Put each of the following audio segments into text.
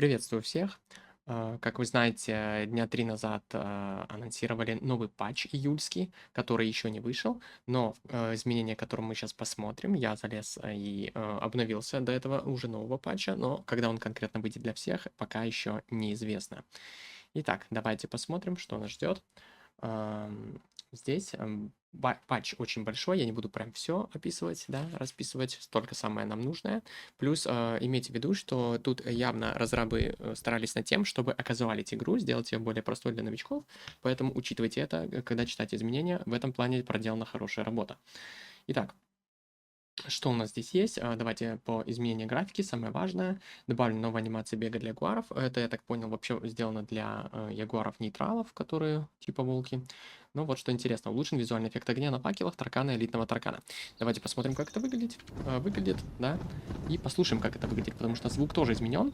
Приветствую всех. Как вы знаете, дня 3 назад анонсировали новый патч июльский, который еще не вышел, но изменения, которые мы сейчас посмотрим, я залез и обновился до этого уже нового патча, но когда он конкретно выйдет для всех, пока еще неизвестно. Итак, давайте посмотрим, что нас ждет. Здесь патч очень большой, я не буду прям все описывать, да, расписывать, только самое нам нужное. Плюс имейте в виду, что тут явно разрабы старались над тем, чтобы оказуалить игру, сделать ее более простой для новичков, поэтому учитывайте это, когда читаете изменения, в этом плане проделана хорошая работа. Итак, что у нас здесь есть? Давайте по изменению графики. Самое важное. Добавлена новая анимация бега для ягуаров. Это, я так понял, вообще сделано для ягуаров-нейтралов, которые типа волки. Ну вот что интересно. Улучшен визуальный эффект огня на факелах таркана, элитного таркана. Давайте посмотрим, как это выглядит, да. И послушаем, как это выглядит, потому что звук тоже изменен.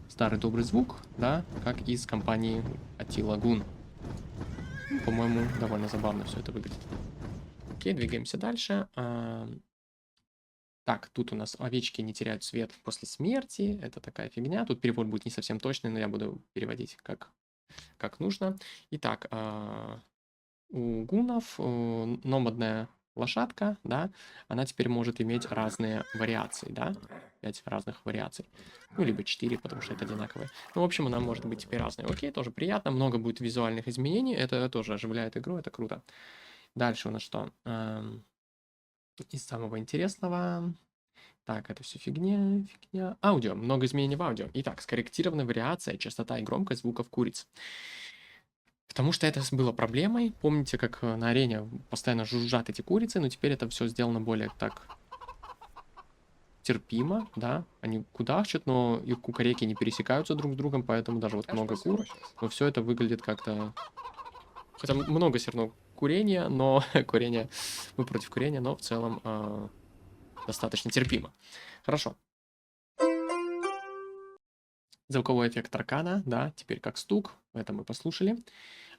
Старый добрый звук, да, как из компании Attila Gun. По-моему, довольно забавно все это выглядит. Окей, двигаемся дальше. Так, тут у нас овечки не теряют цвет после смерти. Это такая фигня. Тут перевод будет не совсем точный, но я буду переводить как нужно. Итак, у гуннов номадная лошадка, да, она теперь может иметь разные вариации, да, 5 разных вариаций. Ну, либо 4, потому что это одинаковые. Ну, в общем, она может быть теперь разная. Окей, тоже приятно. Много будет визуальных изменений. Это тоже оживляет игру, это круто. Дальше у нас что? Из самого интересного. Так, это все фигня. Аудио. Много изменений в аудио. Итак, скорректирована вариация, частота и громкость звуков куриц. Потому что это было проблемой. Помните, как на арене постоянно жужжат эти курицы, но теперь это все сделано более так терпимо, да. Они кудахчут, но их кукареки не пересекаются друг с другом, поэтому даже вот Аж много кур, просрочился. но все это выглядит как-то... Хотя много все равно курения, но курение... Мы против курения, но в целом достаточно терпимо. Хорошо. Звуковой эффект таркана, да, теперь как стук, это мы послушали.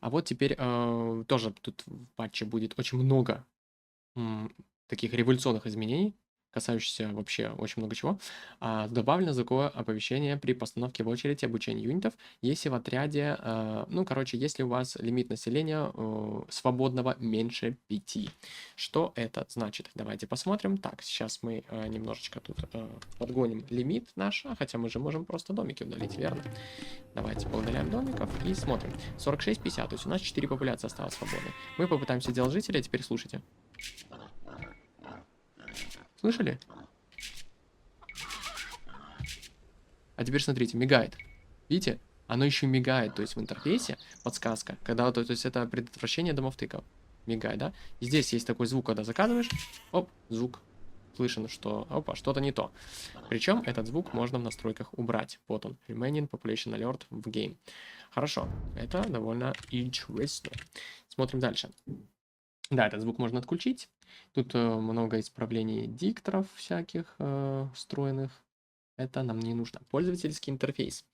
А вот теперь тоже тут в патче будет очень много м, таких революционных изменений, касающихся вообще очень много чего. Добавлено звуковое оповещение при постановке в очередь и обучении юнитов, если в отряде, ну, короче, если у вас лимит населения свободного меньше 5. Что это значит? Давайте посмотрим. Так, сейчас мы немножечко тут подгоним лимит наш, хотя мы же можем просто домики удалить, верно? Давайте поудаляем домиков и смотрим. 46-50, то есть у нас 4 популяции осталось свободной. Мы попытаемся делать жителей, а теперь слушайте. Слышали? А теперь смотрите, мигает. Видите? Оно еще мигает, то есть в интерфейсе подсказка, когда, то есть это предотвращение домов тыков. Мигает, да? И здесь есть такой звук, когда заказываешь, оп, звук. Слышно, что, опа, что-то не то. Причем этот звук можно в настройках убрать. Вот он, Remaining Population Alert в Game. Хорошо, это довольно интересно. Смотрим дальше. Да, этот звук можно отключить. Тут много исправлений дикторов всяких встроенных. Это нам не нужно. Пользовательский интерфейс.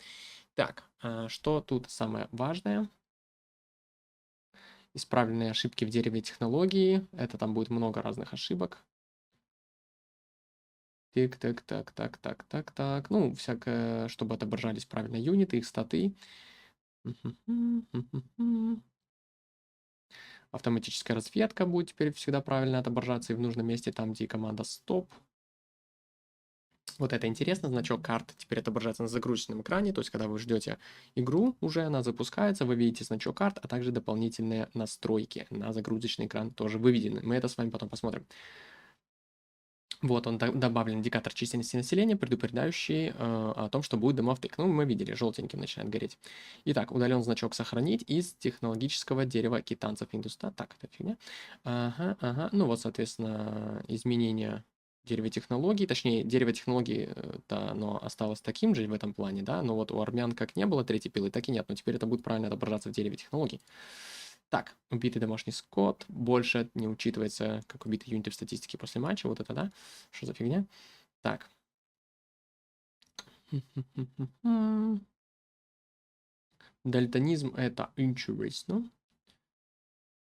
Так, что тут самое важное? Исправленные ошибки в дереве технологии. Это там будет много разных ошибок. Так. Ну, всякое, чтобы отображались правильно юниты, их статы. Автоматическая разведка будет теперь всегда правильно отображаться и в нужном месте, там, где команда стоп. Вот это интересно, значок карт теперь отображается на загрузочном экране, то есть когда вы ждете игру, уже она запускается, вы видите значок карт, а также дополнительные настройки на загрузочный экран тоже выведены. Мы это с вами потом посмотрим. Вот он добавлен индикатор численности населения, предупреждающий о том, что будет домовтык. Ну, мы видели, желтеньким начинает гореть. Итак, удален значок «Сохранить» из технологического дерева китанцев индуста. Так, это фигня. Ага. Ну вот, соответственно, изменения дерева технологий, точнее, дерево технологий, да, оно осталось таким же в этом плане, да, но вот у армян как не было третьей пилы, так и нет, но теперь это будет правильно отображаться в дереве технологий. Так, убитый домашний скот. Больше не учитывается, как убитые юниты в статистике после матча. Вот это да. Что за фигня? Так. Дальтонизм это интересно.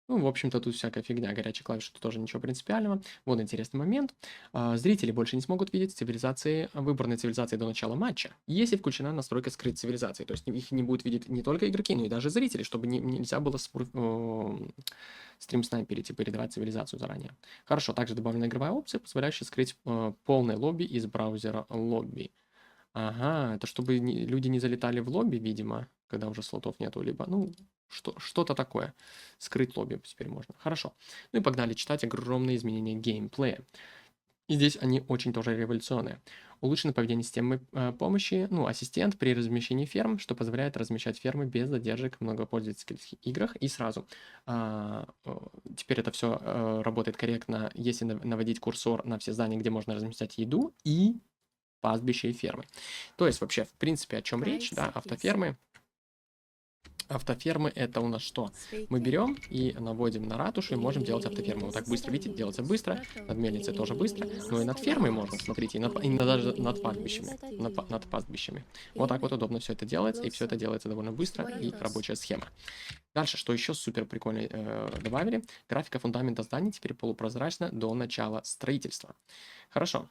Ну, в общем-то, тут всякая фигня, горячие клавиши, тут тоже ничего принципиального. Вот интересный момент. Зрители больше не смогут видеть цивилизации, выбранные цивилизации до начала матча, если включена настройка скрыть цивилизации. То есть их не будут видеть не только игроки, но и даже зрители, чтобы нельзя было стрим-снайперить и передавать цивилизацию заранее. Хорошо, также добавлена игровая опция, позволяющая скрыть полное лобби из браузера лобби. Ага, это чтобы люди не залетали в лобби, видимо, когда уже слотов нету, либо, ну, что-то такое. Скрыть лобби теперь можно. Хорошо. Ну и погнали читать огромные изменения геймплея. И здесь они очень тоже революционные. Улучшено поведение системы помощи, ну, ассистент при размещении ферм, что позволяет размещать фермы без задержек в многопользовательских играх. И сразу, теперь это все работает корректно, если наводить курсор на все здания, где можно размещать еду, и пастбища и фермы. То есть вообще, в принципе, о чем речь, да, автофермы. Автофермы это у нас что? Мы берем и наводим на ратушу и можем делать автофермы. Вот так быстро, видите, делается быстро, над мельницей тоже быстро, но и над фермой можно, смотрите, и даже над пастбищами, над пастбищами. Вот так вот удобно все это делается, и все это делается довольно быстро, и рабочая схема. Дальше, что еще супер прикольно добавили, графика фундамента зданий теперь полупрозрачна до начала строительства. Хорошо.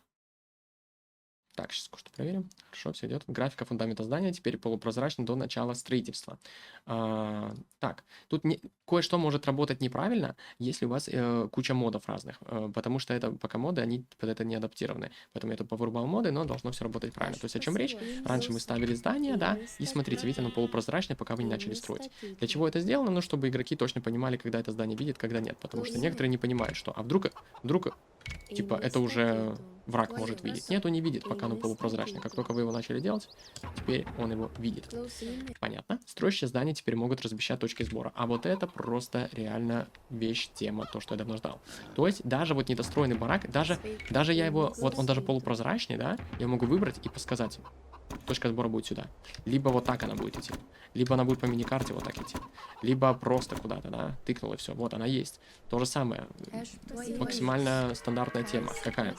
Так, сейчас кое-что проверим. Хорошо, все идет. Графика фундамента здания теперь полупрозрачна до начала строительства. Так, тут кое-что может работать неправильно, если у вас куча модов разных, потому что это пока моды, они под это не адаптированы. Поэтому я тут повырубал моды, но должно все работать правильно. То есть о чем речь? Раньше мы ставили здание, да, и смотрите, видите, оно полупрозрачное, пока вы не начали строить. Для чего это сделано? Ну, чтобы игроки точно понимали, когда это здание видят, когда нет. Потому что некоторые не понимают, что, вдруг, типа, это уже враг может видеть. Нет, он не видит, пока оно полупрозрачно. Как только вы его начали делать, теперь он его видит. Понятно. Строящие здания теперь могут размещать точки сбора. А вот это просто реально вещь, тема, то, что я давно ждал. То есть даже вот недостроенный барак, даже я его, вот он даже полупрозрачный, да, я могу выбрать и подсказать. Точка сбора будет сюда. Либо вот так она будет идти. Либо она будет по миникарте вот так идти. Либо просто куда-то, да, тыкнула и все. Вот она есть. То же самое. Максимально стандартная тема. Какая?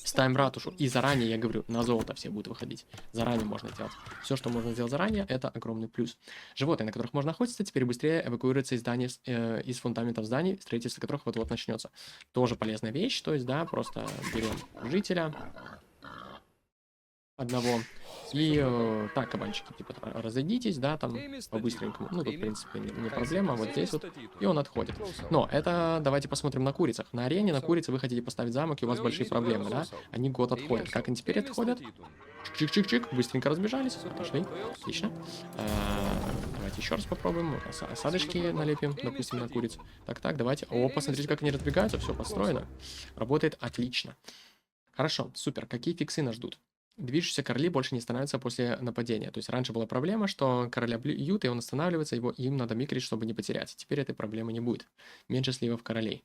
Ставим ратушу. И заранее, я говорю, на золото все будут выходить. Заранее можно делать. Все, что можно сделать заранее, это огромный плюс. Животные, на которых можно охотиться, теперь быстрее эвакуируются из зданий, из фундаментов зданий, строительство которых вот-вот начнется. Тоже полезная вещь. То есть, да, просто берем жителя одного. И так, кабанчики, типа, разойдитесь, да, там, по-быстренькому. Ну, тут, в принципе, не проблема, вот здесь вот. И он отходит. Но это, давайте посмотрим на курицах. На арене, на курице вы хотите поставить замок, и у вас большие проблемы, да? Они год отходят. Как они теперь отходят? Чик-чик-чик, быстренько разбежались, отошли. Отлично. Давайте еще раз попробуем. Осадочки налепим, допустим, на куриц. Так, давайте. О, посмотрите, как они разбегаются, все построено. Работает отлично. Хорошо, супер. Какие фиксы нас ждут? Движущиеся короли больше не становятся после нападения. То есть раньше была проблема, что короля бьют, и он останавливается, им надо микрить, чтобы не потерять. Теперь этой проблемы не будет. Меньше сливов королей.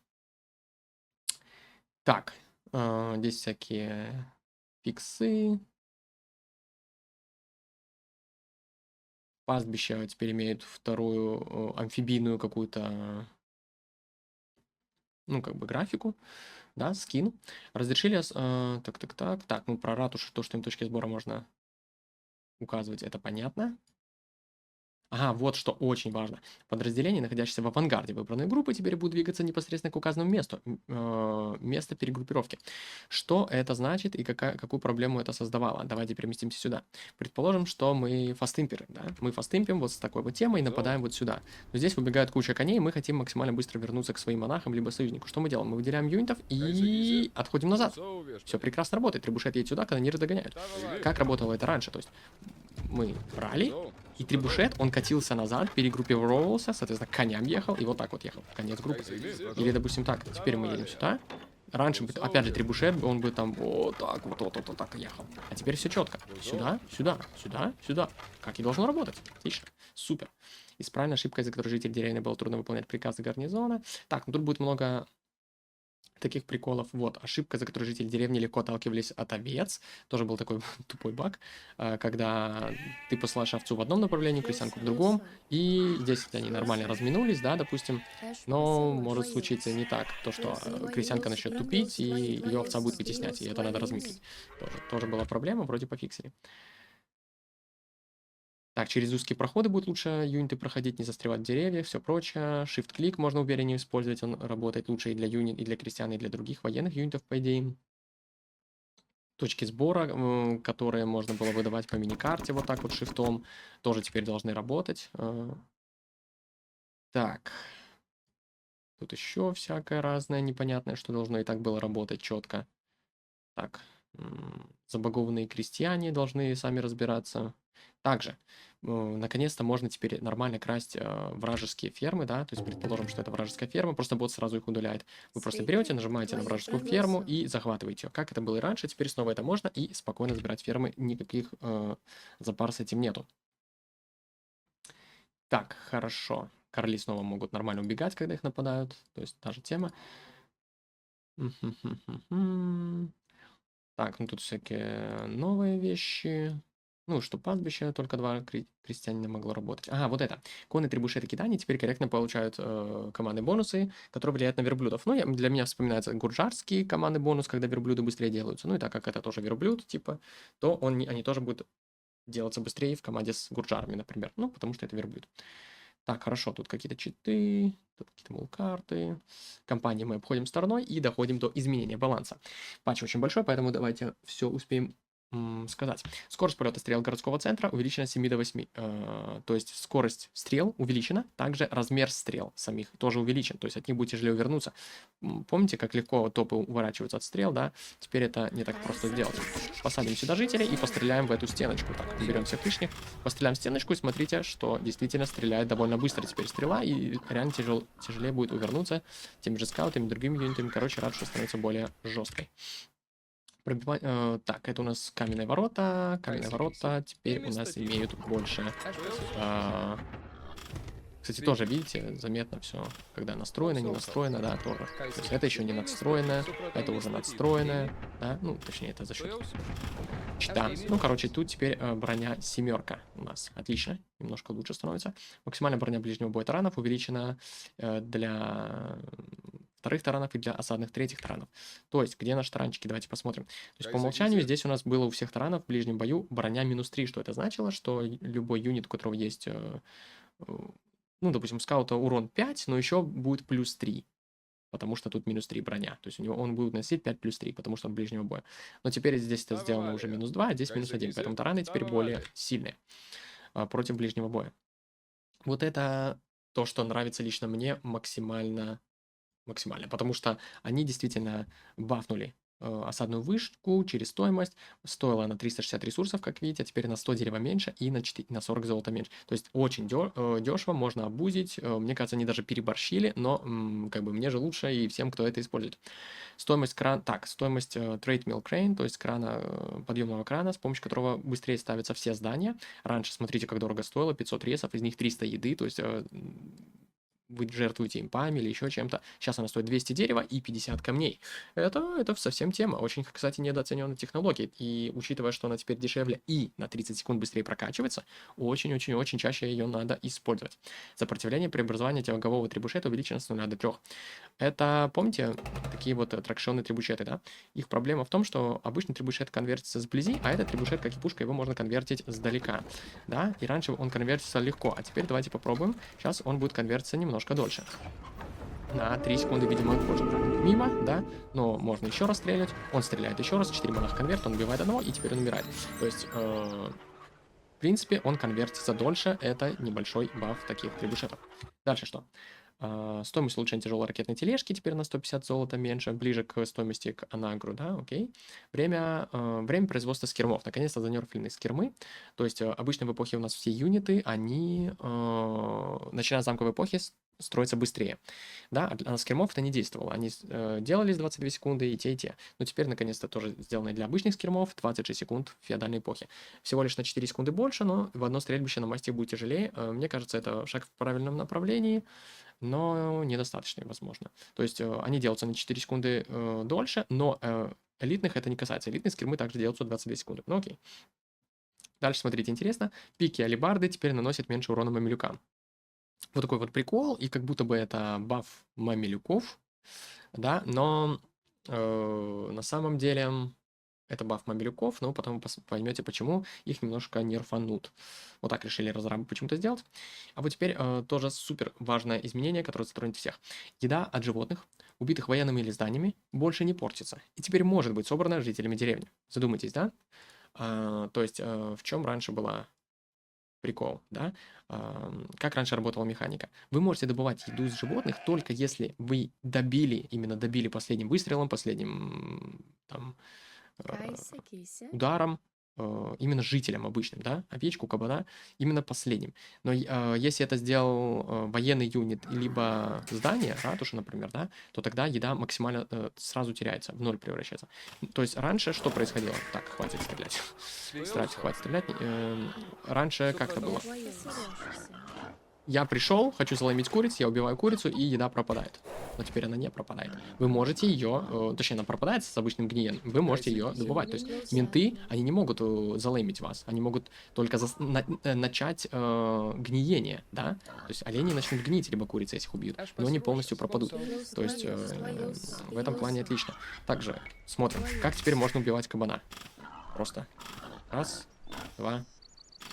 Так, здесь всякие фиксы. Пастбища теперь имеют вторую амфибийную какую-то, ну, как бы графику, да, скин. Разрешили, так, ну, про ратушу, то, что им точки сбора можно указывать, это понятно. Ага, вот что очень важно. Подразделения, находящиеся в авангарде выбранной группы, теперь будут двигаться непосредственно к указанному месту, место перегруппировки. Что это значит и какую проблему это создавало? Давайте переместимся сюда. Предположим, что мы фастимперы, да? Мы фастимпим вот с такой вот темой и нападаем вот сюда. Но здесь выбегает куча коней, и мы хотим максимально быстро вернуться к своим монахам либо союзнику. Что мы делаем? Мы выделяем юнитов и отходим назад. Все прекрасно работает. Трибушет едет сюда, когда ниры догоняют. Как работало это раньше? То есть мы брали, и трибушет, он катился назад, перегруппировывался, соответственно, к коням ехал, и вот так вот ехал, конец группы. Или, допустим, так, теперь мы едем сюда. Раньше, опять же, трибушет, он бы там вот так ехал. А теперь все четко. Сюда, сюда, сюда, сюда. Как и должно работать. Отлично. Супер. Исправлена ошибка, из-за которой житель деревни было трудно выполнять приказы гарнизона. Так, ну тут будет много таких приколов. Вот, ошибка, за которой жители деревни легко отталкивались от овец. Тоже был такой тупой баг, когда ты посылаешь овцу в одном направлении, крестьянку в другом, и здесь они нормально разминулись, да, допустим, но может случиться не так, то, что крестьянка начнет тупить, и ее овца будет вытеснять, и это надо размикрить. Тоже была проблема, вроде пофиксили. Так, через узкие проходы будет лучше юниты проходить, не застревать в деревьях, все прочее. Shift-клик можно увереннее использовать, он работает лучше и для юнит, и для крестьян, и для других военных юнитов, по идее. Точки сбора, которые можно было выдавать по миникарте вот так вот шифтом, тоже теперь должны работать. Так, тут еще всякое разное непонятное, что должно и так было работать четко. Так, забагованные крестьяне должны сами разбираться. Также, наконец-то можно теперь нормально красть вражеские фермы, да, то есть предположим, что это вражеская ферма, просто бот сразу их удаляет. Вы просто берете, нажимаете на вражескую ферму и захватываете ее. Как это было и раньше, теперь снова это можно и спокойно забирать фермы, никаких запар с этим нету. Так, хорошо. Короли снова могут нормально убегать, когда их нападают, то есть та же тема. Мгм. Так, ну тут всякие новые вещи. Ну, что пастбище, только два крестьянина могло работать. Ага, вот это. Конные трибушеты кидания теперь корректно получают командные бонусы, которые влияют на верблюдов. Ну, для меня вспоминается гурджарский командный бонус, когда верблюды быстрее делаются. Ну, и так как это тоже верблюд, типа, то они тоже будут делаться быстрее в команде с гурджарами, например. Ну, потому что это верблюд. Так, хорошо, тут какие-то читы, тут какие-то мулкарты. Компании мы обходим стороной и доходим до изменения баланса. Патч очень большой, поэтому давайте все успеем сказать. Скорость полета стрел городского центра увеличена с 7 до 8. То есть скорость стрел увеличена, также размер стрел самих тоже увеличен. То есть от них будет тяжелее увернуться. Помните, как легко топы уворачиваются от стрел, да? Теперь это не так просто сделать. Посадим сюда жителей и постреляем в эту стеночку. Так, берем всех лишних, постреляем в стеночку и смотрите, что действительно стреляет довольно быстро теперь стрела, и реально тяжелее будет увернуться теми же скаутами, другими юнитами. Короче, рад, что становится более жесткой. Так, это у нас каменные ворота. Каменные ворота теперь у нас имеют больше... Кстати, тоже, видите, заметно все, когда настроено, не настроено, да, тоже. То есть это еще не надстроенное, это уже надстроенное, да, ну, точнее, это за счет щита. Ну, короче, тут теперь броня 7 у нас. Отлично, немножко лучше становится. Максимальная броня ближнего боя таранов увеличена для вторых таранов и для осадных третьих таранов. То есть, где наши таранчики? Давайте посмотрим. То есть, по умолчанию здесь у нас было у всех таранов в ближнем бою броня -3. Что это значило? Что любой юнит, у которого есть, ну, допустим, у скаута урон 5, но еще будет +3. Потому что тут -3 броня. То есть у него он будет носить 5 +3, потому что он ближнего боя. Но теперь здесь это сделано уже -2, а здесь -1. Поэтому тараны теперь более сильные против ближнего боя. Вот это то, что нравится лично мне максимально, потому что они действительно бафнули осадную вышку через стоимость. Стоила она 360 ресурсов, как видите, а теперь на 100 дерева меньше и на 40 золота меньше. То есть очень дешево, можно обузить. Мне кажется, они даже переборщили, но как бы мне же лучше и всем, кто это использует. Стоимость крана, так, стоимость Trade Mill Crane, то есть крана, подъемного крана, с помощью которого быстрее ставятся все здания. Раньше, смотрите, как дорого стоило, 500 ресов, из них 300 еды, то есть вы жертвуете импами или еще чем-то. Сейчас она стоит 200 дерева и 50 камней. Это совсем тема. Очень, кстати, недооцененная технология. И учитывая, что она теперь дешевле и на 30 секунд быстрее прокачивается, очень-очень-очень чаще ее надо использовать. Сопротивление при образовании тягового трибушета увеличено с 0 до 3. Это, помните, такие вот тракшенные трибушеты, да? Их проблема в том, что обычный трибушет конвертится сблизи, а этот трибушет, как и пушка, его можно конвертить сдалека, да? И раньше он конвертится легко, а теперь давайте попробуем. Сейчас он будет конвертиться немножко дольше. На 3 секунды, видимо, может мимо, да? Но можно еще раз стрелять. Он стреляет еще раз, 4 монах конверт, он убивает одного, и теперь он умирает. То есть, в принципе, он конвертится дольше. Это небольшой баф таких трибушетов. Дальше что? Стоимость улучшения тяжелой ракетной тележки теперь на 150 золота меньше, ближе к стоимости к анагру, да, окей. Время производства скирмов. Наконец-то занерфлены скирмы. То есть обычно в эпохе у нас все юниты, они, начиная с замковой эпохи, строятся быстрее. Да, а на скирмов это не действовало. Они делались 22 секунды и те, и те. Но теперь, наконец-то, тоже сделано для обычных скирмов 26 секунд в феодальной эпохе. Всего лишь на 4 секунды больше, но в одно стрельбище на мастик будет тяжелее. Мне кажется, это шаг в правильном направлении, но недостаточно, возможно. То есть они делаются на 4 секунды дольше, но элитных это не касается. Элитные скирмы также делаются 22 секунды. Ну окей. Дальше смотрите, интересно. Пики алибарды теперь наносят меньше урона мамилюкам. Вот такой вот прикол, и как будто бы это баф мамилюков, да, но на самом деле это баф мобилюков, но потом вы поймете, почему их немножко нерфанут. Вот так решили разрабы почему-то сделать. А вот теперь тоже супер важное изменение, которое затронет всех. Еда от животных, убитых военными или зданиями, больше не портится. И теперь может быть собрана жителями деревни. Задумайтесь, да? То есть в чем раньше была прикол, да? Как раньше работала механика? Вы можете добывать еду из животных только если вы добили, именно добили последним выстрелом, последним там Кайся, кися. ударом, именно жителям обычным, да, овечку, кабана, именно последним. Но если это сделал военный юнит, либо здание, ратуша, например, да, то тогда еда максимально сразу теряется, в ноль превращается. То есть раньше что происходило? Так, хватит стрелять. Старайтесь, хватит стрелять. Раньше как это было? Посерешься. Я пришел, хочу заломить курицу, я убиваю курицу, и еда пропадает. Но теперь она не пропадает. Вы можете ее, точнее, она пропадает с обычным гниением, вы можете ее добывать. То есть менты, они не могут залемить вас, они могут только начать гниение, да? То есть олени начнут гнить, либо курицы, если их убьют, но не полностью пропадут. То есть в этом плане отлично. Также смотрим, как теперь можно убивать кабана. Просто раз, два,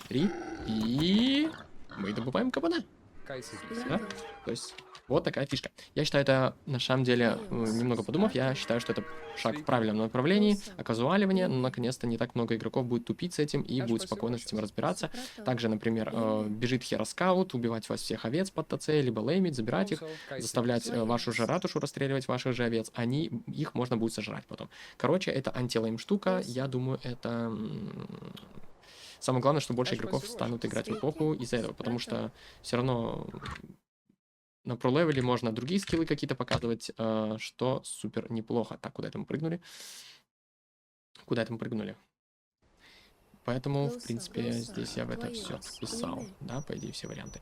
три, и мы добываем кабана. Да? То есть вот такая фишка. Я считаю, это на самом деле, немного подумав, я считаю, что это шаг в правильном направлении, оказуаливание, но наконец-то не так много игроков будет тупить с этим и будет спокойно с этим разбираться. Также, например, бежит хероскаут, убивать вас всех овец под ТЦ, либо леймить, забирать их, заставлять вашу же ратушу расстреливать ваших же овец, их можно будет сожрать потом. Короче, это антилейм штука, я думаю, это... Самое главное, что больше игроков станут играть в эпоху из-за этого, потому что все равно на про-левеле можно другие скиллы какие-то показывать, что супер неплохо. Так, куда это мы прыгнули? Куда это мы прыгнули? Поэтому, в принципе, здесь я в это все вписал, да, по идее, все варианты.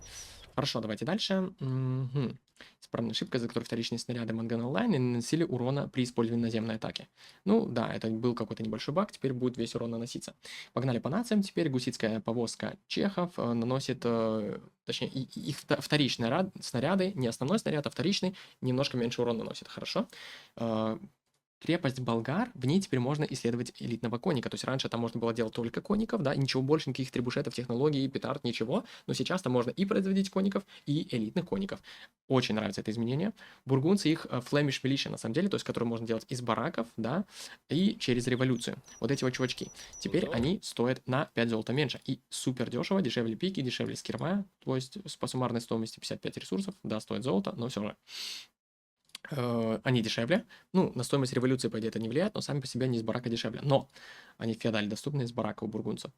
Хорошо, давайте дальше. Угу. Исправная ошибка, из-за которой вторичные снаряды Манган Онлайн не наносили урона при использовании наземной атаки. Ну да, это был какой-то небольшой баг, теперь будет весь урон наноситься. Погнали по нациям теперь. Гусицкая повозка чехов наносит, точнее, их вторичные снаряды, не основной снаряд, а вторичный, немножко меньше урона наносит. Хорошо. Крепость болгар, в ней теперь можно исследовать элитного конника. То есть раньше там можно было делать только конников, да, и ничего больше, никаких трибушетов, технологий, петард, ничего. Но сейчас там можно и производить конников, и элитных конников. Очень нравится это изменение. Бургунцы их Flemish Militia, на самом деле, то есть которые можно делать из бараков, да, и через революцию. Вот эти вот чувачки. Теперь они стоят на 5 золота меньше. И супер дешево, дешевле пики, дешевле скирма. То есть по суммарной стоимости 55 ресурсов, да, стоит золото, но все же. Они дешевле. Ну, на стоимость революции, по идее, это не влияет, но сами по себе они из барака дешевле. Но они в феодале доступны из барака у бургунцев.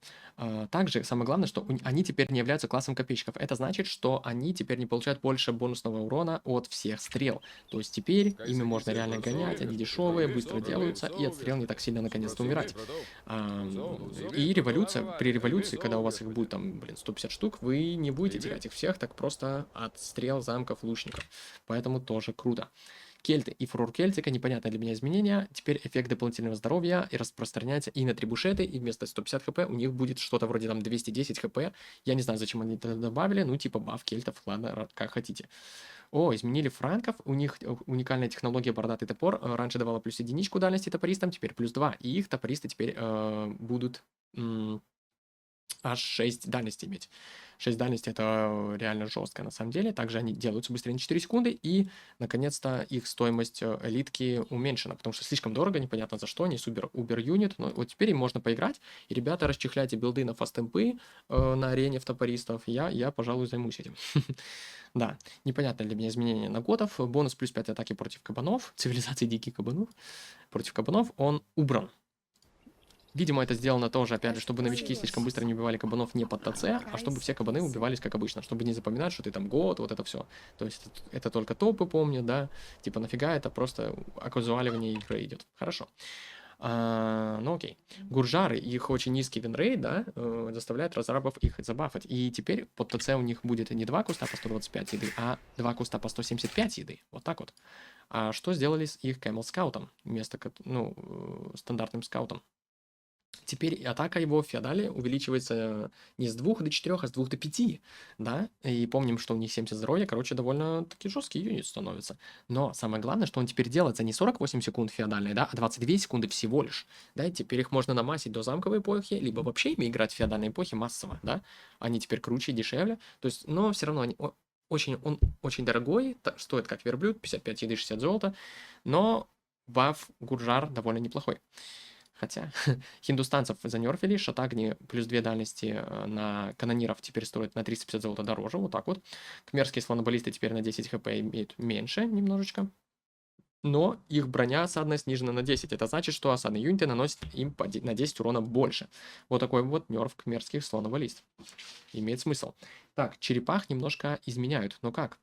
Также самое главное, что они теперь не являются классом копейщиков. Это значит, что они теперь не получают больше бонусного урона от всех стрел. То есть теперь ими можно реально гонять, они дешевые, быстро делаются, и от стрел не так сильно наконец-то умирать. И при революции, когда у вас их будет там, 150 штук, вы не будете терять их всех так просто от стрел, замков, лучников. Поэтому тоже круто. Кельты и фурор Кельтика, непонятное для меня изменение. Теперь эффект дополнительного здоровья и распространяется и на трибушеты, и вместо 150 хп у них будет что-то вроде там 210 хп. Я не знаю, зачем они это добавили, ну типа баф кельтов, ладно, как хотите. О, изменили франков, у них уникальная технология бородатый топор. Раньше давала плюс единичку дальности топористам, теперь плюс 2. И их топористы теперь будут аж 6 дальности иметь. 6 дальности это реально жестко на самом деле. Также они делаются быстрее на 4 секунды. И, наконец-то, их стоимость элитки уменьшена. Потому что слишком дорого, непонятно за что. Они супер убер юнит. Но вот теперь им можно поиграть. И, ребята, расчехляйте билды на фастемпы на арене в топористов. Я, пожалуй, займусь этим. Да, непонятно для меня изменение на готов. Бонус плюс 5 атаки против кабанов. Цивилизации диких кабанов. Против кабанов он убран. Видимо, это сделано тоже, опять же, чтобы новички слишком быстро не убивали кабанов не под ТЦ, а чтобы все кабаны убивались как обычно, чтобы не запоминать, что ты там год, вот это все. То есть это только топы помнят, да, типа нафига это просто оказуаливание игры идет. Хорошо. Ну окей. Гуржары, их очень низкий винрейт, да, заставляют разрабов их забафать. И теперь под ТЦ у них будет не 2 куста по 125 еды, а 2 куста по 175 еды. Вот так вот. А что сделали с их Camel скаутом вместо, стандартным скаутом? Теперь атака его в феодале увеличивается не с 2 до 4, а с 2 до 5, да? И помним, что у них 70 здоровья, короче, довольно-таки жесткий юнит становится. Но самое главное, что он теперь делается не 48 секунд феодальной, да, а 22 секунды всего лишь. Да, и теперь их можно намасить до замковой эпохи, либо вообще ими играть в феодальной эпохе массово, да? Они теперь круче и дешевле. То есть, но все равно он очень дорогой, стоит как верблюд, 55 еды, 60 золота, но баф Гуржар довольно неплохой. Хотя хиндустанцев занерфили, Шатагни плюс 2 дальности на канониров теперь стоит на 350 золота дороже, вот так вот. Кхмерские слоноболисты теперь на 10 хп имеют меньше немножечко. Но их броня осадная снижена на 10. Это значит, что осадные юниты наносят им на 10 урона больше. Вот такой вот нерв кхмерских слоноболист. Имеет смысл. Так, черепах немножко изменяют. Но как?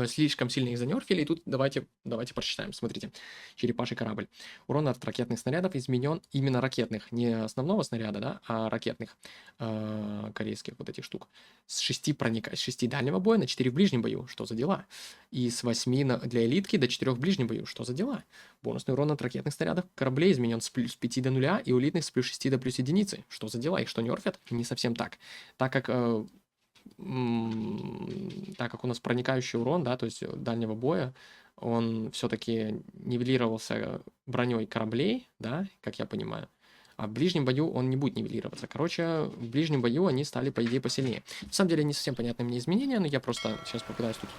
Слишком сильно их занерфили, и тут давайте прочитаем. Смотрите. Черепаший корабль. Урон от ракетных снарядов изменен, именно ракетных, не основного снаряда, да, а ракетных корейских вот этих штук. С 6 дальнего боя на 4 в ближнем бою. Что за дела? И с 8 для элитки до 4 в ближнем бою. Что за дела? Бонусный урон от ракетных снарядов кораблей изменен с плюс 5 до 0, и у элитных с плюс 6 до плюс 1. Что за дела? Их что, нерфят? Не совсем так. Так как у нас проникающий урон, да, то есть дальнего боя, он все-таки нивелировался броней кораблей, да, как я понимаю, а в ближнем бою он не будет нивелироваться. Короче, в ближнем бою они стали, по идее, посильнее. На самом деле, не совсем понятны мне изменения, но я просто сейчас попытаюсь тут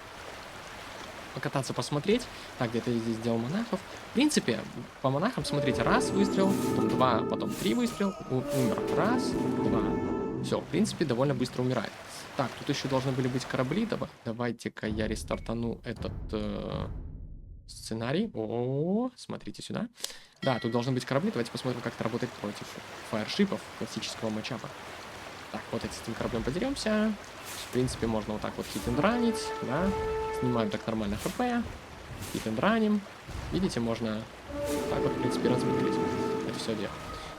покататься, посмотреть. Так, где-то я здесь сделал монахов. В принципе, по монахам, смотрите, раз выстрел, потом 2, потом 3 выстрел, умер. Раз, 2. Все, в принципе, довольно быстро умирает. Так, тут еще должны были быть корабли. Давайте-ка я рестартану этот сценарий. О, смотрите сюда. Да, тут должны быть корабли. Давайте посмотрим, как это работает против фаершипов классического матчапа. Так, вот с этим кораблем подеремся. В принципе, можно вот так вот хит-энд-ранить, да. Снимаем так нормально хп. Хит-энд-раним. Видите, можно так вот, в принципе, размыклить это все дело.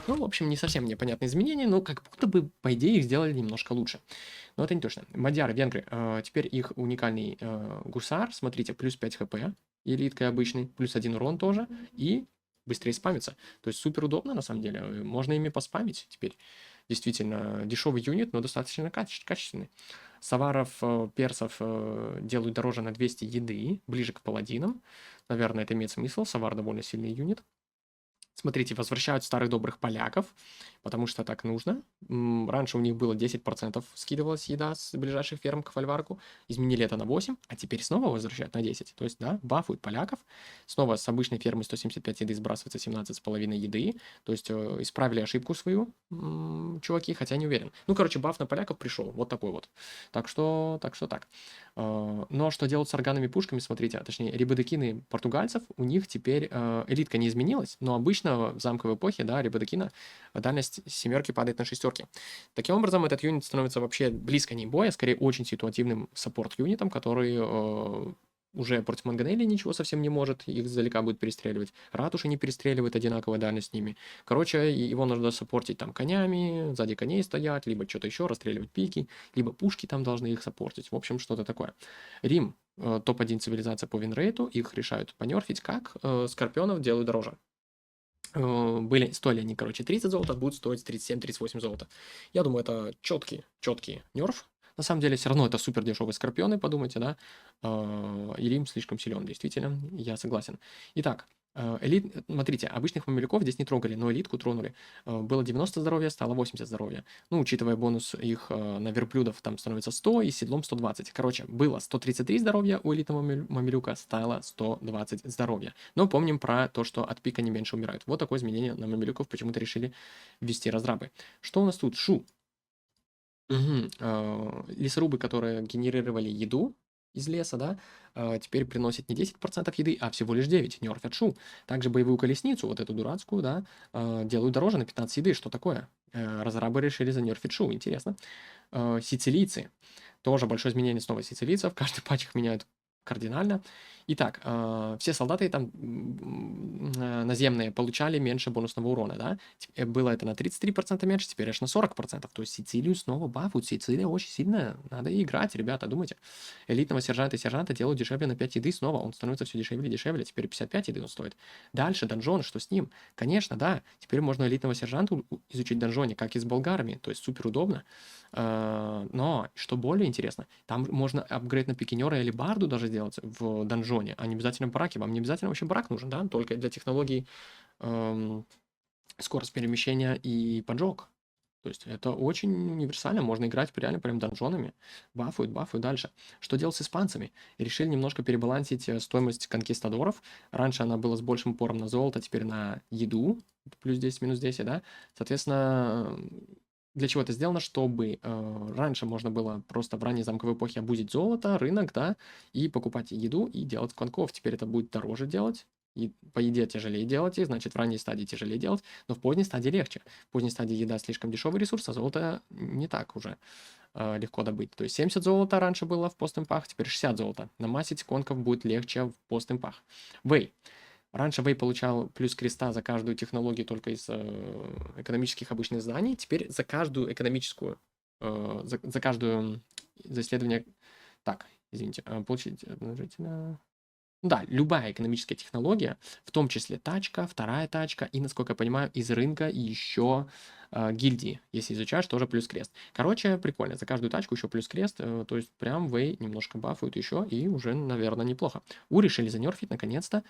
Ну, в общем, не совсем мне понятные изменения, но как будто бы, по идее, их сделали немножко лучше. Но это не точно. Мадьяры, венгры, теперь их уникальный гусар, смотрите, плюс 5 хп, элиткой обычный, плюс 1 урон тоже, и быстрее спамится. То есть супер удобно, на самом деле. Можно ими поспамить теперь. Действительно, дешевый юнит, но достаточно качественный. Саваров, персов делают дороже на 200 еды, ближе к паладинам. Наверное, это имеет смысл. Савар довольно сильный юнит. Смотрите, возвращают старых добрых поляков, потому что так нужно. Раньше у них было 10% скидывалась еда с ближайших ферм к фольварку. Изменили это на 8, а теперь снова возвращают на 10. То есть, да, бафуют поляков. Снова с обычной фермы 175 еды сбрасывается 17,5 еды. То есть, исправили ошибку свою, чуваки, хотя не уверен. Ну, короче, баф на поляков пришел. Вот такой вот. Так что так. Но что делать с органами пушками, смотрите, точнее, рибадекины португальцев, у них теперь элитка не изменилась, но обычно в замковой эпохе, да, рибадекина дальность 7 падает на 6. Таким образом, этот юнит становится вообще близко не боя, скорее очень ситуативным саппорт-юнитом, который уже против Манганелли ничего совсем не может, их издалека будет перестреливать. Ратуши не перестреливает одинаково дальность с ними. Короче, его нужно саппортить там конями, сзади коней стоять, либо что-то еще, расстреливать пики, либо пушки там должны их саппортить. В общем, что-то такое. Рим, топ-1 цивилизация по винрейту, их решают понерфить, как скорпионов делают дороже. Стоили они, 30 золота, будут стоить 37-38 золота. Я думаю, это четкий нерф. На самом деле, все равно это супер дешевые скорпионы, подумайте, да. И Рим слишком силен, действительно, я согласен. Итак, смотрите, обычных мамилюков здесь не трогали, но элитку тронули. Было 90 здоровья, стало 80 здоровья. Ну, учитывая бонус их на верблюдов, там становится 100 и седлом 120. Короче, было 133 здоровья у элитного мамилюка, стало 120 здоровья. Но помним про то, что от пика не меньше умирают. Вот такое изменение на мамилюков почему-то решили ввести разрабы. Что у нас тут? Шу. Лесорубы, которые генерировали еду из леса, да, теперь приносят не 10% еды, а всего лишь 9, нерфят шу. Также боевую колесницу, вот эту дурацкую, да, делают дороже на 15 еды. Что такое? Разрабы решили занерфить шу, интересно. Сицилийцы. Тоже большое изменение снова сицилийцев. Каждый патч их меняют кардинально. Итак, все солдаты там наземные получали меньше бонусного урона, да? Было это на 33% меньше, теперь аж на 40%. То есть Сицилию снова бафуют. Сицилия очень сильная. Надо играть, ребята, думайте. Элитного сержанта и сержанта делают дешевле на 5 еды снова. Он становится все дешевле и дешевле. Теперь 55 еды он стоит. Дальше донжон, что с ним? Конечно, да. Теперь можно элитного сержанта изучить в донжоне, как и с болгарами. То есть супер удобно. Но, что более интересно, там можно апгрейд на пикинера или барду даже сделать в донжоне, а не обязательно браке. Вам не обязательно вообще брак нужен, да? Только для технологий скорость перемещения и поджог. То есть это очень универсально, можно играть реально прям донжонами. Бафуют дальше. Что делать с испанцами? Решили немножко перебалансить стоимость конкистадоров. Раньше она была с большим упором на золото, теперь на еду. Плюс 10, минус 10, да? Соответственно, для чего это сделано? Чтобы раньше можно было просто в ранней замковой эпохе обузить золото, рынок, да, и покупать еду, и делать конков. Теперь это будет дороже делать. И по еде тяжелее делать, и значит в ранней стадии тяжелее делать, но в поздней стадии легче. В поздней стадии еда слишком дешевый ресурс, а золото не так уже легко добыть. То есть 70 золота раньше было в постимпах, теперь 60 золота. Намасить конков будет легче в постимпах. Вэй. Раньше Вэй получал плюс креста за каждую технологию только из экономических обычных зданий. Теперь за каждую экономическую, за каждую, за исследование... Так, извините, получить обнажительно... Да, любая экономическая технология, в том числе тачка, вторая тачка и, насколько я понимаю, из рынка и еще гильдии. Если изучаешь, тоже плюс крест. Короче, прикольно. За каждую тачку еще плюс крест. То есть прям Вэй немножко бафуют еще и уже, наверное, неплохо. У решили занерфить наконец-то.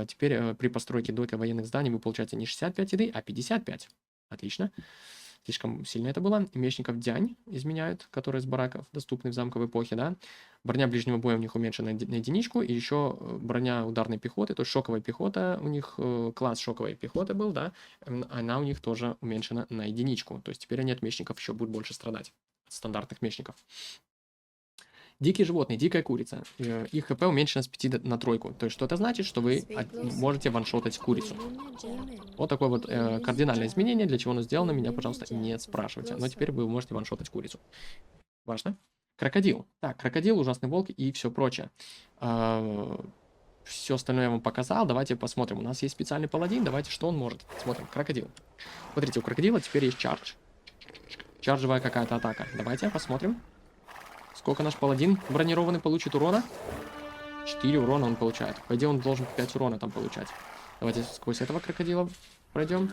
Теперь при постройке дока военных зданий вы получаете не 65 еды, а 55. Отлично. Слишком сильно это было. Мечников Дянь изменяют, которые с бараков доступны в замковой эпохе, да. Броня ближнего боя у них уменьшена на единичку, и еще броня ударной пехоты, то есть шоковая пехота, у них класс шоковой пехоты был, да, она у них тоже уменьшена на единичку. То есть теперь они от мечников еще будут больше страдать, от стандартных мечников. Дикие животные, дикая курица. Их ХП уменьшено с 5 на тройку. То есть что это значит? Что вы можете ваншотать курицу. Вот такое вот кардинальное изменение. Для чего оно сделано, меня, пожалуйста, не спрашивайте. Но теперь вы можете ваншотать курицу. Важно. Крокодил. Так, крокодил, ужасный волк и все прочее. Все остальное я вам показал. Давайте посмотрим. У нас есть специальный паладин. Давайте, что он может. Смотрим. Крокодил. Смотрите, у крокодила теперь есть чардж. Чарджевая какая-то атака. Давайте посмотрим. Сколько наш паладин бронированный получит урона? 4 урона он получает. По идее, он должен 5 урона там получать. Давайте сквозь этого крокодила пройдем.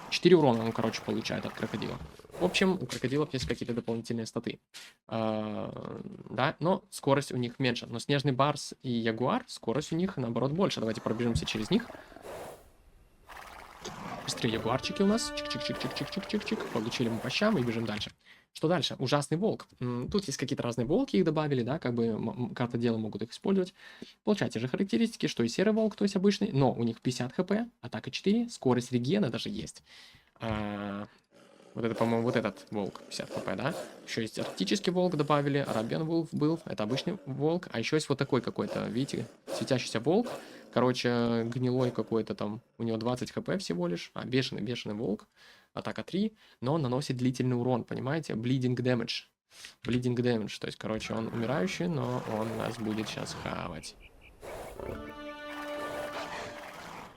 4 урона он, короче, получает от крокодила. В общем, у крокодилов есть какие-то дополнительные статы. Да, но скорость у них меньше. Но снежный барс и ягуар, скорость у них, наоборот, больше. Давайте пробежимся через них. Быстрее ягуарчики у нас. Чик-чик-чик-чик-чик-чик-чик. Получили мы по щам и бежим дальше. Что дальше? Ужасный волк. Тут есть какие-то разные волки, их добавили, да, как бы картодела могут их использовать. Получают те же характеристики, что и серый волк, то есть обычный, но у них 50 хп, атака 4, скорость регена даже есть. Вот это, по-моему, вот этот волк, 50 хп, да? Еще есть арктический волк добавили, Арабиан волк был, это обычный волк, а еще есть вот такой какой-то, видите, светящийся волк. Короче, гнилой какой-то там, у него 20 хп всего лишь, бешеный волк. Атака 3, но он наносит длительный урон, понимаете? Bleeding damage. Bleeding damage, то есть, короче, он умирающий, но он нас будет сейчас хавать.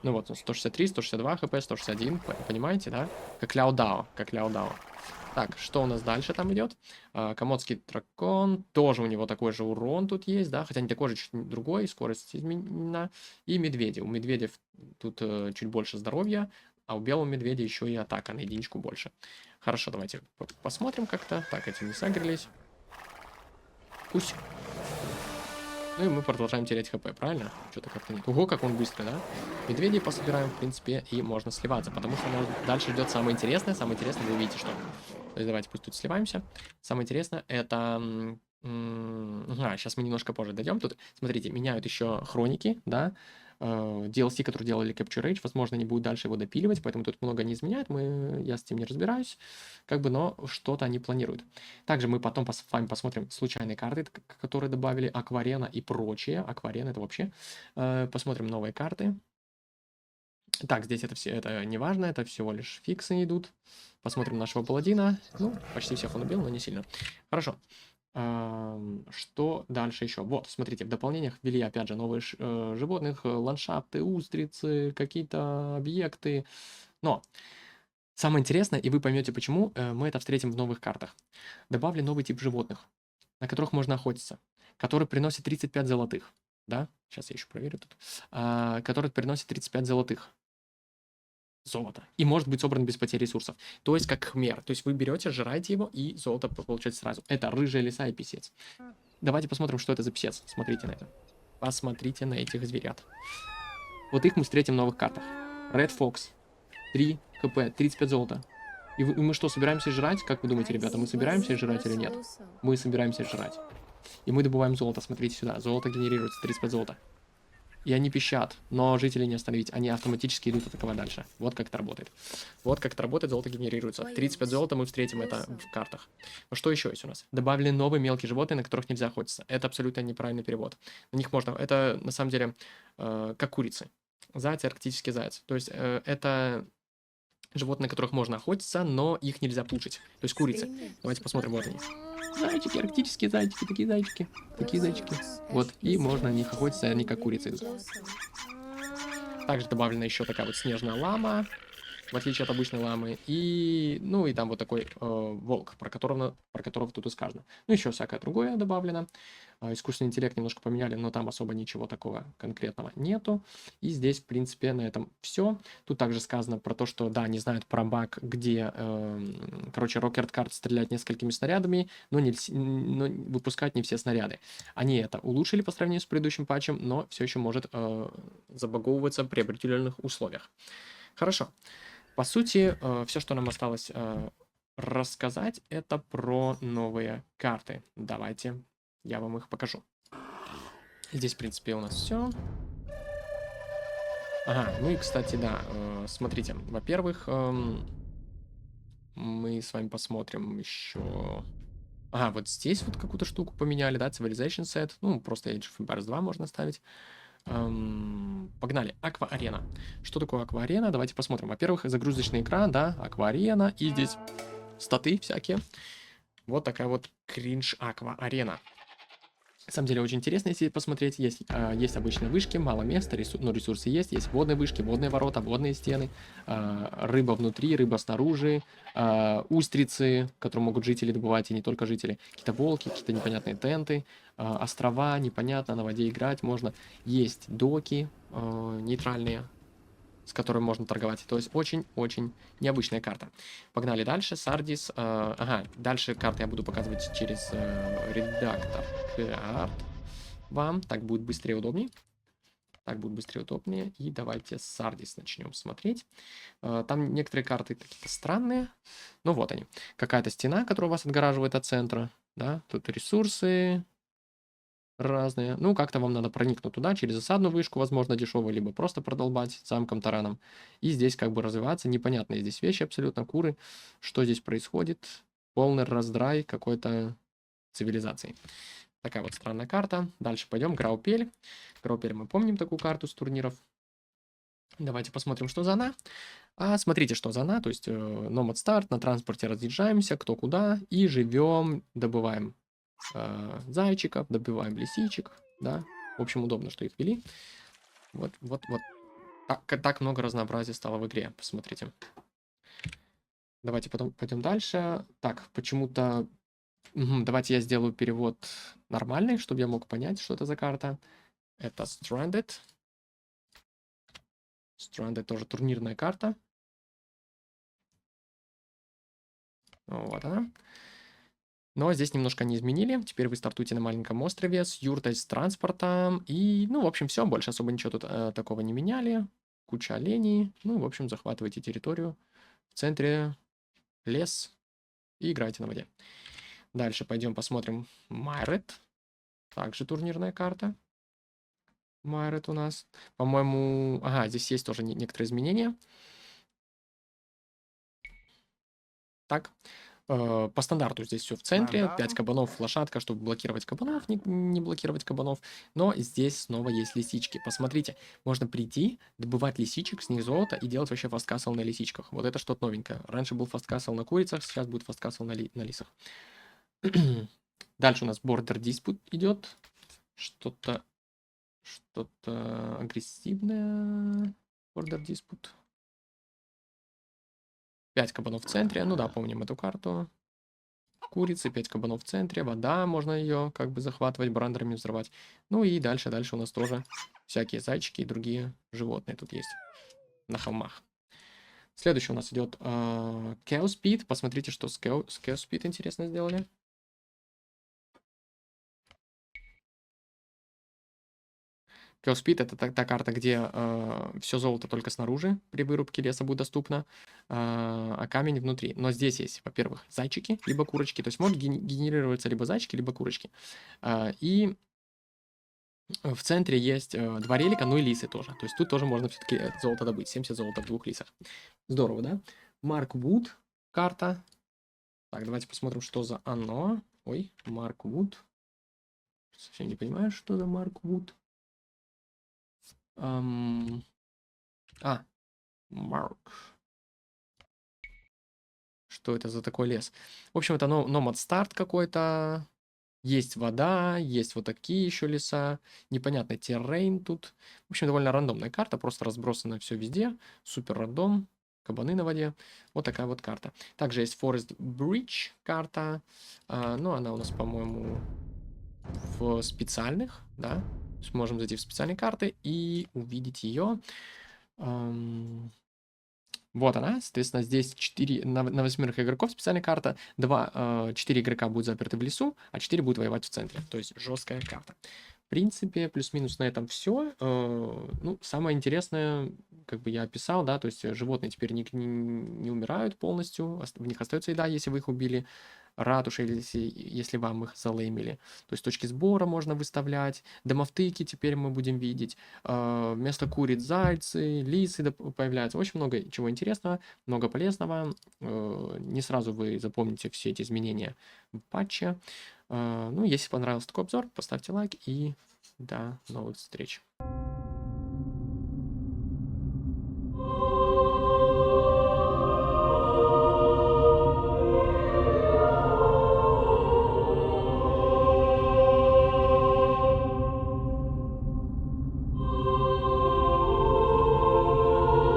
Ну вот, 163, 162 хп, 161, понимаете, да? Как Ляо Дао, как Ляо Дао. Так, что у нас дальше там идет? Комодский дракон, тоже у него такой же урон тут есть, да? Хотя не такой же, чуть другой, скорость изменена. И медведи. У медведей тут чуть больше здоровья, а у белого медведя еще и атака на единичку больше. Хорошо, давайте посмотрим как-то. Так, эти не сагрились. Пусть. Ну и мы продолжаем терять хп, правильно? Что-то как-то нет. Ого, как он быстро, да? Медведей пособираем, в принципе, и можно сливаться, потому что дальше идет самое интересное. Самое интересное, вы увидите, что... То есть давайте пусть тут сливаемся. Самое интересное, это... сейчас мы немножко позже дойдем. Тут, смотрите, меняют еще хроники, да? DLC, который делали Capture Age, возможно, не будут дальше его допиливать, поэтому тут много не изменяют, я с этим не разбираюсь, как бы, но что-то они планируют. Также мы потом с вами посмотрим случайные карты, которые добавили, Акварена и прочее. Акварена это вообще. Посмотрим новые карты. Так, здесь это все, это не важно, это всего лишь фиксы идут. Посмотрим нашего паладина. Ну, почти всех он убил, но не сильно. Хорошо. Что дальше еще? Вот, смотрите, в дополнениях ввели, опять же, новые животных, ландшафты, устрицы, какие-то объекты. Но самое интересное, и вы поймете почему, мы это встретим в новых картах. Добавлен новый тип животных, на которых можно охотиться, который приносит 35 золотых. Да, сейчас я еще проверю тут. Который приносит 35 золотых. Золото. И может быть собран без потери ресурсов. То есть как хмер. То есть вы берете, жираете его, и золото получаете сразу. Это рыжая лиса и писец. Давайте посмотрим, что это за писец. Смотрите на это. Посмотрите на этих зверят. Вот их мы встретим в новых картах. Red Fox. 3 хп, 35 золота. И мы что, собираемся жрать? Как вы думаете, ребята, мы собираемся жрать или нет? Мы собираемся жрать. И мы добываем золото. Смотрите сюда. Золото генерируется, 35 золота. И они пищат, но жителей не остановить. Они автоматически идут атаковать дальше. Вот как это работает. Вот как это работает, золото генерируется. 35 золота мы встретим это в картах. Но что еще есть у нас? Добавили новые мелкие животные, на которых нельзя охотиться. Это абсолютно неправильный перевод. На них можно... Это, на самом деле, как курицы. Заяц и арктический заяц. То есть это животные, на которых можно охотиться, но их нельзя пушить. То есть курицы. Давайте посмотрим, вот они. Зайчики, арктические зайчики, такие зайчики. Такие зайчики. Вот, и можно на них охотиться, они как курицы идут. Также добавлена еще такая вот снежная лама, в отличие от обычной ламы. И, ну, и там вот такой волк, про которого тут и сказано. Ну, еще всякое другое добавлено. Искусственный интеллект немножко поменяли, но там особо ничего такого конкретного нету. И здесь, в принципе, на этом все. Тут также сказано про то, что, да, они знают про баг, где, короче, Rocket Card стрелять несколькими снарядами, но выпускать не все снаряды. Они это улучшили по сравнению с предыдущим патчем, но все еще может забаговываться при определенных условиях. Хорошо. По сути, все, что нам осталось рассказать, это про новые карты. Давайте я вам их покажу. Здесь, в принципе, у нас все. Ага, ну и, кстати, да, смотрите, во-первых, мы с вами посмотрим еще... Ага, вот здесь вот какую-то штуку поменяли, да, Civilization Set. Ну, просто Age of Empires 2 можно ставить. Погнали. Аква-арена. Что такое аква-арена? Давайте посмотрим. Во-первых, загрузочный экран, да, аква-арена. И здесь статы всякие. Вот такая вот кринж аква-арена. На самом деле очень интересно, если посмотреть. Есть обычные вышки, мало места, но ресурсы есть. Есть водные вышки, водные ворота, водные стены, рыба внутри, рыба снаружи, устрицы, которые могут жители добывать, и не только жители. Какие-то волки, какие-то непонятные тенты, острова, непонятно, на воде играть можно. Есть доки нейтральные, с которым можно торговать. То есть очень-очень необычная карта. Погнали дальше. Сардис. Ага, дальше карты я буду показывать через редактор карт вам. Так будет быстрее и удобнее. И давайте с Сардис начнем смотреть. Там некоторые карты какие-то странные. Ну вот они. Какая-то стена, которая вас отгораживает от центра. Да, тут ресурсы разные. Ну, как-то вам надо проникнуть туда через засадную вышку, возможно, дешевую, либо просто продолбать замком тараном. И здесь как бы развиваться. Непонятные здесь вещи абсолютно, куры. Что здесь происходит? Полный раздрай какой-то цивилизации. Такая вот странная карта. Дальше пойдем. Граупель. Граупель мы помним такую карту с турниров. Давайте посмотрим, что за она. Смотрите, что за она. То есть Nomad Start, на транспорте разъезжаемся, кто куда, и живем, добываем зайчиков, добиваем лисичек, да. В общем, удобно, что их ввели. Вот. Так много разнообразия стало в игре, посмотрите. Давайте потом пойдем дальше. Так, почему-то... давайте я сделаю перевод нормальный, чтобы я мог понять, что это за карта. Это Stranded. Stranded тоже турнирная карта. Вот она. Но здесь немножко не изменили. Теперь вы стартуете на маленьком острове с юртой, с транспортом. И, ну, в общем, все. Больше особо ничего тут такого не меняли. Куча оленей. Ну, в общем, захватывайте территорию. В центре лес. И играйте на воде. Дальше пойдем посмотрим Майрет. Также турнирная карта. Майрет у нас. По-моему... Ага, здесь есть тоже некоторые изменения. Так. По стандарту здесь все в центре. 5 кабанов, лошадка, чтобы блокировать кабанов, не блокировать кабанов. Но здесь снова есть лисички. Посмотрите, можно прийти, добывать лисичек, с них золото и делать вообще фасткасл на лисичках. Вот это что-то новенькое. Раньше был фасткасл на курицах, сейчас будет фасткасл на лисах. Дальше у нас Border Dispute идет. Что-то агрессивное. Border Dispute. 5 кабанов в центре. Ну да, помним эту карту. Курицы, 5 кабанов в центре. Вода, можно ее как бы захватывать, брандерами взрывать. Ну и дальше у нас тоже всякие зайчики и другие животные тут есть на холмах. Следующий у нас идет Chaos Pit. Посмотрите, что с Chaos Pit интересно сделали. Chaos Pit — это та карта, где все золото только снаружи при вырубке леса будет доступно, а камень внутри. Но здесь есть, во-первых, зайчики, либо курочки. То есть могут генерироваться либо зайчики, либо курочки. И в центре есть 2 релика, ну и лисы тоже. То есть тут тоже можно все-таки золото добыть. 70 золота в 2 лисах. Здорово, да? Марк Вуд карта. Так, давайте посмотрим, что за оно. Ой, Марк Вуд. Совсем не понимаю, что за Марк Вуд. Марк. Что это за такой лес? В общем, это Nomad Start какой-то. Есть вода, есть вот такие еще леса. Непонятный террейн тут. В общем, довольно рандомная карта, просто разбросано все везде. Супер рандом. Кабаны на воде. Вот такая вот карта. Также есть Forest Bridge карта. Ну, она у нас, по-моему, в специальных, да. Сможем зайти в специальные карты и увидеть ее. Вот она, соответственно, здесь 4, на 8 игроков специальная карта, 4 игрока будут заперты в лесу, а 4 будут воевать в центре, то есть жесткая карта. В принципе, плюс-минус на этом все. Ну, самое интересное, как бы я описал, да, то есть животные теперь не умирают полностью, в них остается еда, если вы их убили, ратуши, если вам их залеймили. То есть точки сбора можно выставлять, домовтыки теперь мы будем видеть, вместо куриц зайцы, лисы появляются. Очень много чего интересного, много полезного. Не сразу вы запомните все эти изменения в патче. Ну, если понравился такой обзор, поставьте лайк и до новых встреч.